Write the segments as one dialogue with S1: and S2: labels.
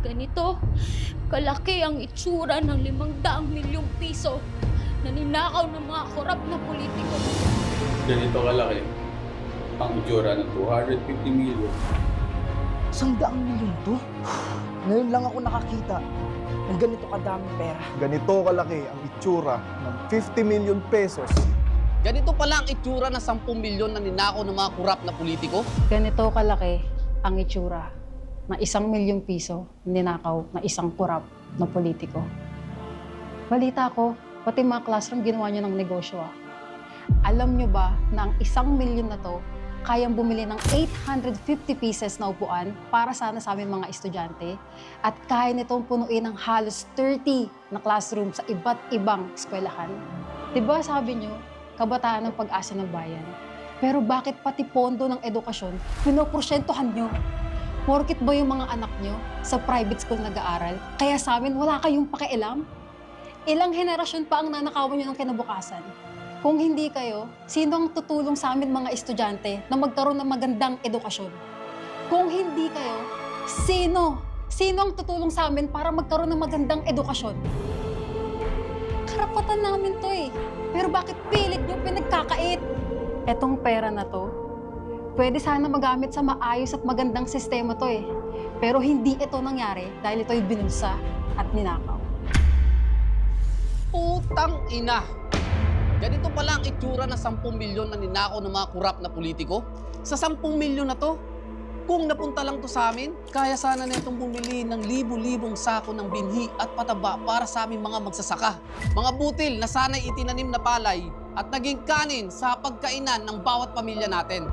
S1: Ganito kalaki ang itsura ng 500 milyong piso na ninakaw ng mga korap na politiko.
S2: Ganito kalaki ang itsura ng 250 million.
S3: 100 milyon to? Ngayon lang ako nakakita ng ganito kadaming pera.
S4: Ganito kalaki ang itsura ng 50 million pesos.
S5: Ganito pala ang itsura ng 10 milyon na ninakaw ng mga kurap na politiko?
S6: Ganito kalaki ang itsura ng 1 milyong piso ninakaw na isang kurap na politiko. Balita ko, pati mga classroom ginawa niyo ng negosyo. Alam niyo ba na ang 1 milyon na to kayang bumili ng 850 pieces na upuan para sana sa aming mga estudyante at kaya nitong punuin ng halos 30 na classroom sa iba't ibang eskwelahan? Diba sabi niyo, kabataan ng pag-asa ng bayan? Pero bakit pati pondo ng edukasyon, pinoporsyentohan niyo? Porkit ba yung mga anak niyo sa private school nag-aaral, kaya sa amin wala kayong pakialam? Ilang henerasyon pa ang nanakawan niyo ng kinabukasan? Kung hindi kayo, sino ang tutulong sa amin mga estudyante na magkaroon ng magandang edukasyon? Kung hindi kayo, sino? Sino ang tutulong sa amin para magkaroon ng magandang edukasyon? Karapatan namin to eh. Pero bakit pilit niyo pinagkakait? Etong pera na to, pwede sana magamit sa maayos at magandang sistema to eh. Pero hindi ito nangyari dahil ito'y binulsa at ninakaw.
S5: Putang ina! Ganito pala ang itsura ng 10 milyon na ninakaw ng mga kurap na politiko? Sa 10 milyon na to, kung napunta lang to sa amin, kaya sana na itong bumili ng libu-libong sako ng binhi at pataba para sa aming mga magsasaka. Mga butil na sana'y itinanim na palay at naging kanin sa pagkainan ng bawat pamilya natin.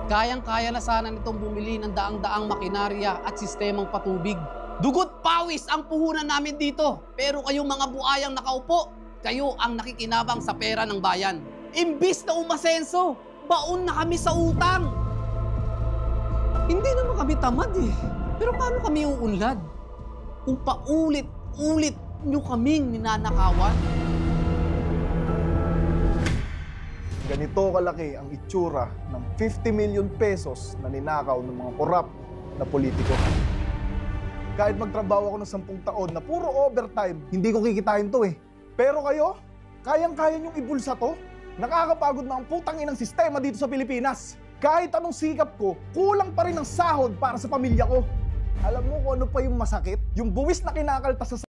S5: Kayang-kaya na sana nitong bumili ng daang-daang makinarya at sistemang patubig. Dugot pawis ang puhunan namin dito, pero kayong mga buayang nakaupo, kayo ang nakikinabang sa pera ng bayan. Imbis na umasenso, baon na kami sa utang. Hindi naman kami tamad eh. Pero paano kami uunlad? Kung paulit-ulit nyo kaming ninanakawan?
S4: Ganito kalaki ang itsura ng 50 million pesos na ninakaw ng mga korap na politiko. Kahit magtrabaho ako ng 10 taon na puro overtime, hindi ko kikitain to eh. Pero kayo, kayang-kaya niyong ibulsa to? Nakakapagod na ang putang inang sistema dito sa Pilipinas. Kahit anong sikap ko, kulang pa rin ang sahod para sa pamilya ko. Alam mo kung ano pa yung masakit? Yung buwis na kinakaltas sa